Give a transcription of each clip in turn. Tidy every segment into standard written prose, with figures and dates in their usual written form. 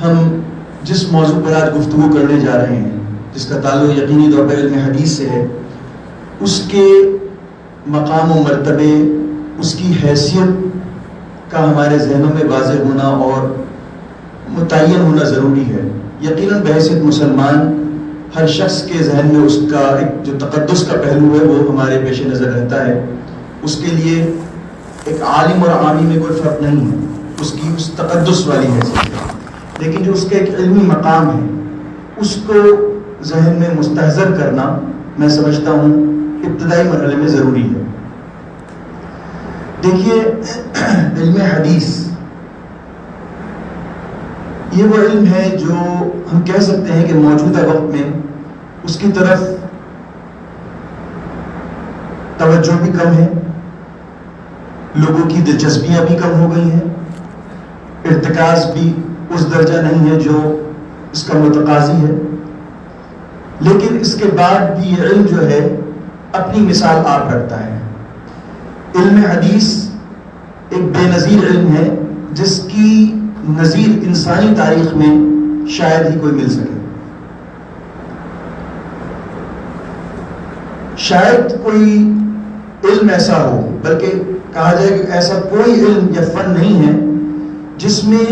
ہم جس موضوع پر آج گفتگو کرنے جا رہے ہیں، جس کا تعلق یقینی طور پر علم حدیث سے ہے، اس کے مقام و مرتبے، اس کی حیثیت کا ہمارے ذہنوں میں واضح ہونا اور متعین ہونا ضروری ہے۔ یقیناً بحیثیت مسلمان ہر شخص کے ذہن میں اس کا ایک جو تقدس کا پہلو ہے وہ ہمارے پیش نظر رہتا ہے۔ اس کے لیے ایک عالم اور عامی میں کوئی فرق نہیں ہے، اس کی اس تقدس والی حیثیت ہے، لیکن جو اس کا ایک علمی مقام ہے اس کو ذہن میں مستحضر کرنا میں سمجھتا ہوں ابتدائی مرحلے میں ضروری ہے۔ دیکھیے، علم حدیث یہ وہ علم ہے جو ہم کہہ سکتے ہیں کہ موجودہ وقت میں اس کی طرف توجہ بھی کم ہے، لوگوں کی دلچسپیاں بھی کم ہو گئی ہیں، ارتکاز بھی اس درجہ نہیں ہے جو اس کا متقاضی ہے، لیکن اس کے بعد بھی یہ علم جو ہے اپنی مثال آپ رکھتا ہے۔ علم حدیث ایک بے نظیر علم ہے جس کی نظیر انسانی تاریخ میں شاید ہی کوئی مل سکے۔ شاید کوئی علم ایسا ہو، بلکہ کہا جائے کہ ایسا کوئی علم یا فن نہیں ہے جس میں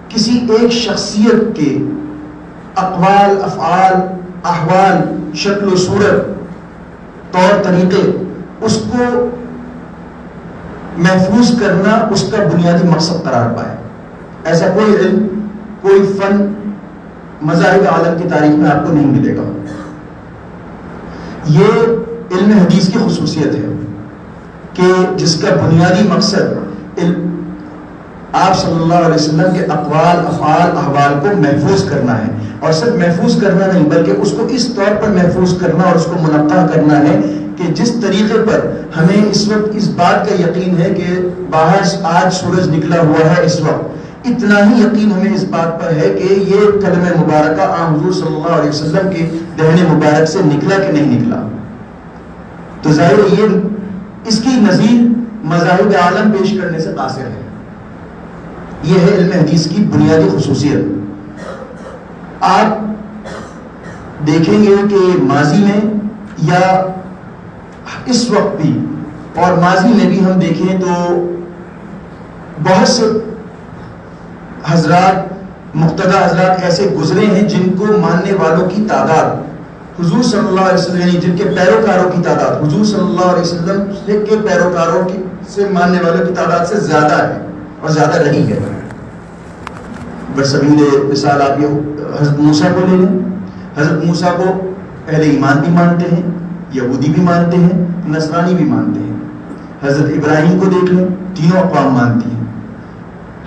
کسی ایک شخصیت کے اقوال، افعال، احوال، شکل و صورت، طور طریقے، اس کو محفوظ کرنا اس کا بنیادی مقصد قرار پائے۔ ایسا کوئی علم، کوئی فن مذاہب عالم کی تاریخ میں آپ کو نہیں ملے گا۔ یہ علم حدیث کی خصوصیت ہے کہ جس کا بنیادی مقصد آپ صلی اللہ علیہ وسلم کے اقوال، افعال، احوال کو محفوظ کرنا ہے، اور صرف محفوظ کرنا نہیں بلکہ اس کو اس طور پر محفوظ کرنا اور اس کو منقح کرنا ہے کہ جس طریقے پر ہمیں اس وقت اس بات کا یقین ہے کہ باہر آج سورج نکلا ہوا ہے، اس وقت اتنا ہی یقین ہمیں اس بات پر ہے کہ یہ کلمہ مبارکہ حضور صلی اللہ علیہ وسلم کے دہن مبارک سے نکلا کہ نہیں نکلا۔ تو ظاہر یہ اس کی نظیر مذاہب عالم پیش کرنے سے قاصر ہے۔ یہ ہے علم حدیث کی بنیادی خصوصیت۔ آپ دیکھیں گے کہ ماضی میں یا اس وقت بھی اور ماضی میں بھی ہم دیکھیں تو بہت سے حضرات، مقتدی حضرات ایسے گزرے ہیں جن کو ماننے والوں کی تعداد حضور صلی اللہ علیہ وسلم، یعنی جن کے پیروکاروں کی تعداد حضور صلی اللہ علیہ وسلم کے پیروکاروں کی سے ماننے والوں کی تعداد سے زیادہ ہے اور زیادہ رہی ہے۔ برسبیل مثال آپ یہ حضرت موسیٰ کو لے لیں۔ حضرت موسیٰ کو اہل ایمان بھی مانتے ہیں، یہودی بھی مانتے ہیں، نصرانی بھی مانتے ہیں۔ حضرت ابراہیم کو دیکھ لیں، تینوں اقوام مانتی ہیں۔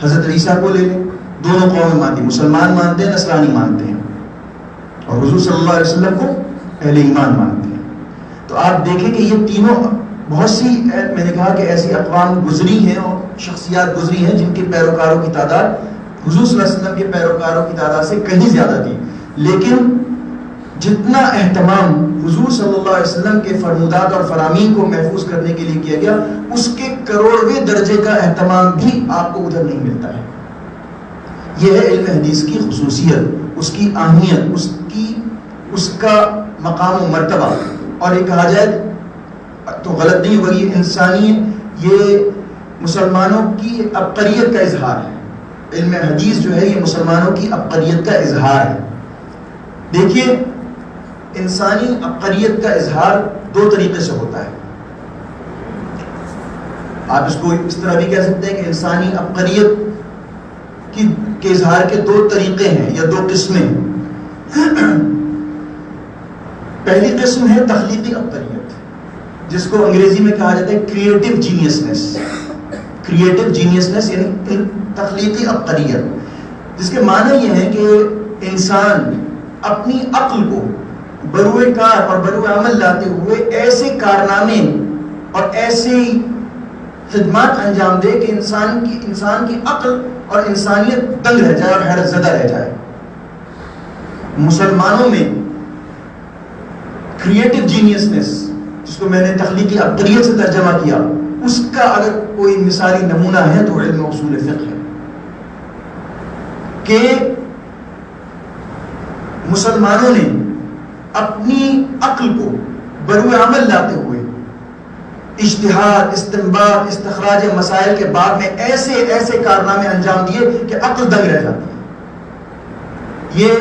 حضرت عیسیٰ کو لے لیں، دونوں قومیں مانتی ہیں، مسلمان مانتے ہیں، نصرانی مانتے ہیں، اور حضور صلی اللہ علیہ وسلم کو اہل ایمان مانتے ہیں۔ تو آپ دیکھیں کہ یہ تینوں بہت سی، میں نے کہا کہ ایسی اقوام گزری ہیں اور شخصیات گزری ہیں جن کے پیروکاروں کی تعداد حضور صلی اللہ علیہ وسلم کے پیروکاروں کی تعداد سے کہیں زیادہ تھی، لیکن جتنا اہتمام حضور صلی اللہ علیہ وسلم کے فرمودات اور فرامین کو محفوظ کرنے کے لیے کیا گیا، اس کے کروڑویں درجے کا اہتمام بھی آپ کو ادھر نہیں ملتا ہے۔ یہ ہے علم حدیث کی خصوصیت، اس کی اہمیت، اس کا مقام و مرتبہ۔ اور یہ کہا جائے تو غلط نہیں ہوگا، یہ انسانیت، یہ مسلمانوں کی عبقریت کا اظہار ہے۔ علم حدیث جو ہے یہ مسلمانوں کی عبقریت کا اظہار ہے۔ دیکھیے، انسانی عبقریت کا اظہار دو طریقے سے ہوتا ہے۔ آپ اس کو اس طرح بھی کہہ سکتے ہیں کہ انسانی عبقریت کے اظہار کے دو طریقے ہیں یا دو قسمیں ہیں۔ پہلی قسم ہے تخلیقی عبقریت، جس کو انگریزی میں کہا جاتا ہے کریٹو جینیسنس۔ کریٹو جینیسنس یعنی تخلیقی عبقریت، جس کے معنی یہ ہے کہ انسان اپنی عقل کو بروئے کار اور بروئے عمل لاتے ہوئے ایسے کارنامے اور ایسی خدمات انجام دے کہ انسان کی عقل اور انسانیت دنگ رہ جائے اور حیرت زدہ رہ جائے۔ مسلمانوں میں کریٹو جینیسنس، جس کو میں نے تخلیقی عبقریت سے ترجمہ کیا، اس کا اگر کوئی مثالی نمونہ ہے تو علم اصول فقہ ہے کہ مسلمانوں نے اپنی عقل کو بروئے عمل لاتے ہوئے اجتہاد، استنباط، استخراج مسائل کے بعد میں ایسے ایسے کارنامے انجام دیے کہ عقل دنگ رہ جاتی ہے. یہ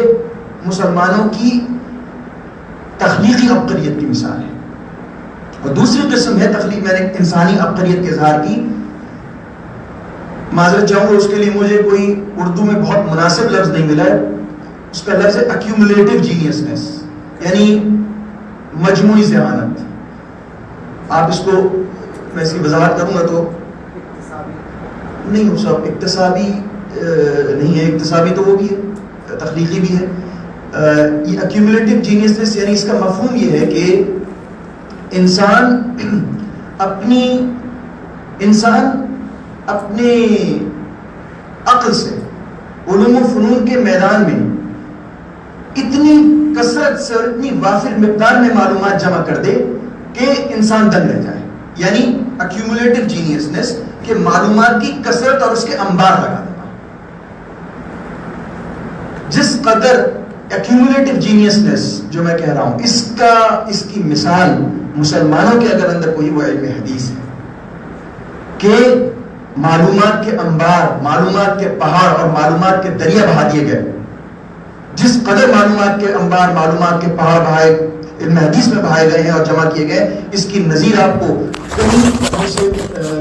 مسلمانوں کی تخلیقی عبقریت کی مثال ہے. اور دوسری قسم ہے تخلیق، میں نے انسانی عبقریت کے اظہار کی. معذرت چاہوں گا اس کے لیے مجھے کوئی اردو میں بہت مناسب لفظ نہیں ملا ہے. اس کا لفظ ہے ایکیومولیٹو جینیسنس، یعنی مجموعی ذہانت. آپ اس کو میں اس کی وضاحت کروں گا تو نہیں، صاحب اکتسابی نہیں ہے. اکتسابی تو وہ بھی ہے، تخلیقی بھی ہے. یہ ایکیومولیٹو جینیسنس یعنی اس کا مفہوم یہ ہے کہ انسان اپنے عقل سے علوم و فنون کے میدان میں اتنی کثرت سے اور اتنی وافر مقدار میں معلومات جمع کر دے کہ انسان دنگ رہ جائے. یعنی ایکیومولیٹو جینیسنس کہ معلومات کی کثرت اور اس کے انبار لگا دینا. جس قدر ایکیومولیٹو جینیسنس جو میں کہہ رہا ہوں، اس کی مثال مسلمانوں کے اگر اندر کوئی وہ علم حدیث ہے کہ معلومات کے انبار، معلومات کے پہاڑ اور معلومات کے دریا بہا دیے گئے. جس قدر معلومات کے انبار، معلومات کے پہاڑ بہائے علم حدیث میں بہائے گئے ہیں اور جمع کیے گئے، اس کی نظیر آپ کو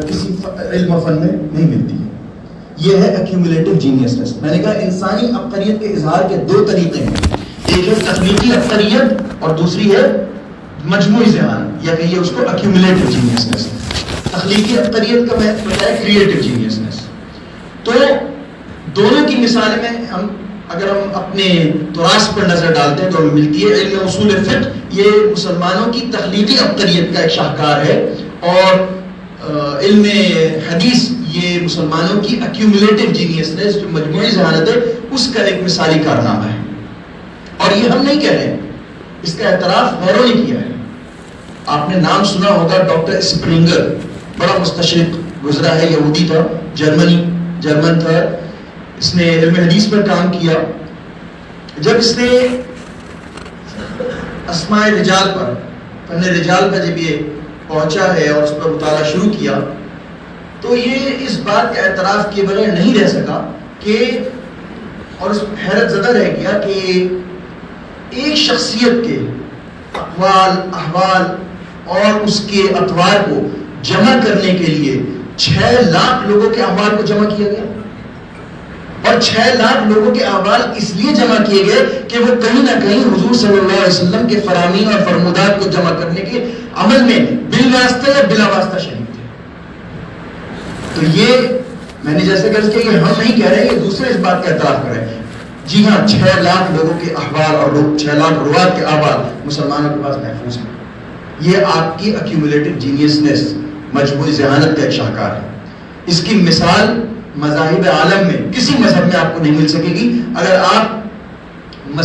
کسی علم و فن میں نہیں ملتی ہے. یہ ہے ایکیومولیٹو جینیسنس. میں نے کہا انسانی عبقریت کے اظہار کے دو طریقے ہیں، ایک ہے تخلیقی عبقریت اور دوسری ہے مجموعی ذہانت، یا کہیے اس کو ایکیومولیٹو جینیسنس. تخلیقی عبقریت کا میں بتایا کریٹو جینیسنس. تو دونوں کی مثالیں میں اگر ہم اپنے تراث پر نظر ڈالتے ہیں تو ہمیں ملتی ہے. علم اصول فقہ یہ مسلمانوں کی تخلیقی عبقریت کا ایک شاہکار ہے، اور علم حدیث یہ مسلمانوں کی ایکیومولیٹو جینیسنس جو مجموعی ذہانت ہے اس کا ایک مثالی کارنامہ ہے. اور یہ ہم نہیں کہہ رہے ہیں، اس کا اعتراف غیروں نے کیا ہے. آپ نے نام سنا ہوگا ڈاکٹر اسپرنگر، بڑا مستشرق گزرا ہے، یہودی تھا، جرمن تھا. اس نے علم حدیث پر کام کیا. جب اس نے اسماء رجال پر، فن رجال پر جب یہ پہنچا ہے اور اس پر مطالعہ شروع کیا تو یہ اس بات کا اعتراف کیے بغیر نہیں رہ سکا کہ، اور اس حیرت زدہ رہ گیا کہ ایک شخصیت کے اقوال، احوال اور اس کے اطوار کو جمع کرنے کے لیے 6 لاکھ لوگوں کے احوال کو جمع کیا گیا. اور 6 لاکھ لوگوں کے احوال اس لیے جمع کیے گئے کہ وہ کہیں نہ کہیں حضور صلی اللہ علیہ وسلم کے فرامین اور فرمودات کو جمع کرنے کے عمل میں بالواسطہ یا بلا واسطہ شریک تھے. تو یہ میں نے جیسے کہ یہ ہم نہیں کہہ رہے، یہ دوسرے اس بات کا اعتراف کر رہے ہیں. جی ہاں، 6 لاکھ لوگوں کے احوال اور 6 لاکھ روات کے احوال مسلمانوں کے پاس محفوظ ہیں. یہ آپ کی ایکیومولیٹو جینیسنس، مجموعی ذہانت کا ایک شاہکار ہے. اس کی مثال مذاہب عالم میں کسی مذہب میں آپ کو نہیں مل سکے گی. اگر آپ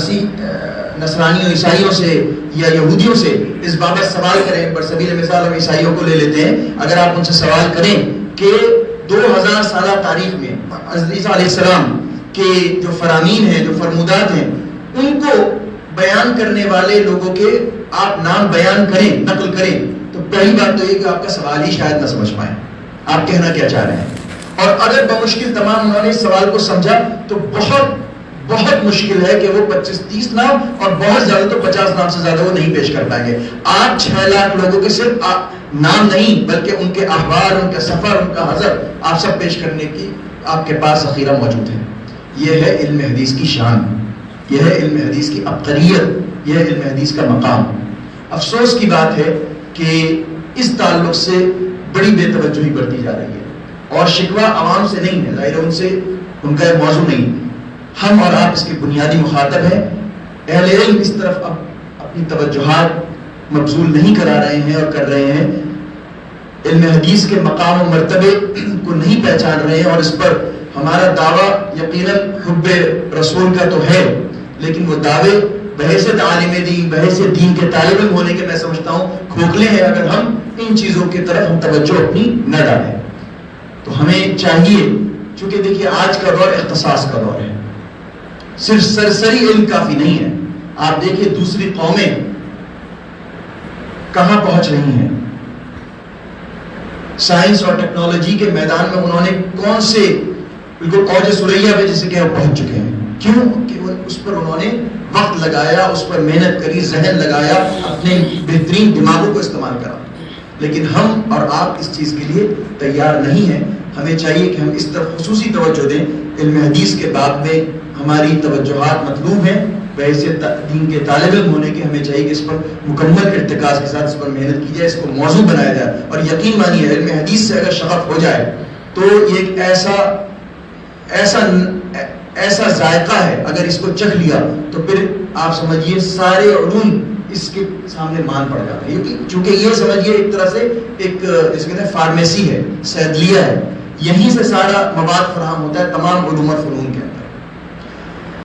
نصرانیوں، عیسائیوں سے یا یہودیوں سے اس بابت سوال کریں، برسبیل مثال ہم عیسائیوں کو لے لیتے ہیں، اگر آپ ان سے سوال کریں کہ 2000 سالہ تاریخ میں عیسیٰ علیہ السلام کے جو فرامین ہیں، جو فرمودات ہیں، ان کو بیان کرنے والے لوگوں کے آپ نام بیان کریں، نقل کریں، تو پہلی بات تو یہ کہ آپ کا سوال ہی شاید نہ سمجھ پائیں آپ کہنا کیا چاہ رہے ہیں. اور اگر بمشکل تمام انہوں نے اس سوال کو سمجھا تو بہت بہت مشکل ہے کہ وہ 25-30 نام اور بہت زیادہ تو 50 نام سے زیادہ وہ نہیں پیش کر پائیں گے. آپ 6 لاکھ لوگوں کے صرف نام نہیں بلکہ ان کے احوال، ان کا سفر، ان کا حضر آپ سب پیش کرنے کی آپ کے پاس ذخیرہ موجود ہے. یہ ہے علم حدیث کی شان، یہ ہے علم حدیث کی عبقریت، یہ ہے علم حدیث کا مقام. افسوس کی بات ہے کہ اس تعلق سے بڑی بے توجہی برتی جا رہی ہے، اور شکوہ عوام سے نہیں ہے، ظاہر ان سے ان کا ایک موضوع نہیں. ہم اور آپ اس کے بنیادی مخاطب ہیں. اہل علم اس طرف اب اپنی توجہات مبذول نہیں کرا رہے ہیں اور کر رہے ہیں، علم حدیث کے مقام و مرتبے کو نہیں پہچان رہے ہیں. اور اس پر ہمارا دعویٰ یقیناً حب رسول کا تو ہے، لیکن وہ دعوے بحیثیت عالم دین، بحیثیت دین کے طالب علم ہونے کے میں سمجھتا ہوں کھوکھلے ہیں اگر ہم ان چیزوں کی طرف ہم توجہ اپنی نہ ڈالیں. تو ہمیں چاہیے، چونکہ دیکھیے آج کا دور اختصاص کا دور ہے، صرف سرسری علم کافی نہیں ہے. آپ دیکھیں دوسری قومیں کہاں پہنچ رہی ہیں، سائنس اور ٹیکنالوجی کے میدان میں انہوں نے کون سے بالکل اوج ثریا پہ جسے کہ وہ پہنچ چکے ہیں. کیوں کہ اس پر انہوں نے وقت لگایا، اس پر محنت کری، ذہن لگایا، اپنے بہترین دماغوں کو استعمال کرا. لیکن ہم اور آپ اس چیز کے لیے تیار نہیں ہیں. ہمیں چاہیے کہ ہم اس طرف خصوصی توجہ دیں. علم حدیث کے باب میں ہماری توجہات مطلوب ہیں. بحیثیت دین کے طالب علم ہونے کے ہمیں چاہیے کہ اس پر مکمل ارتکاز کے ساتھ اس پر محنت کی جائے، اس کو موضوع بنایا جائے. اور یقین مانیے علم حدیث سے اگر شغف ہو جائے تو یہ ایک ایسا ذائقہ ہے، اگر اس کو چکھ لیا تو پھر آپ سمجھیے سارے علوم اس کے سامنے مان پڑ جاتے ہیں. چونکہ یہ سمجھیے ایک طرح سے ایک جس کہتے ہیں فارمیسی ہے، صیدلیہ ہے، یہیں سے سارا مواد فراہم ہوتا ہے تمام علوم اور فنون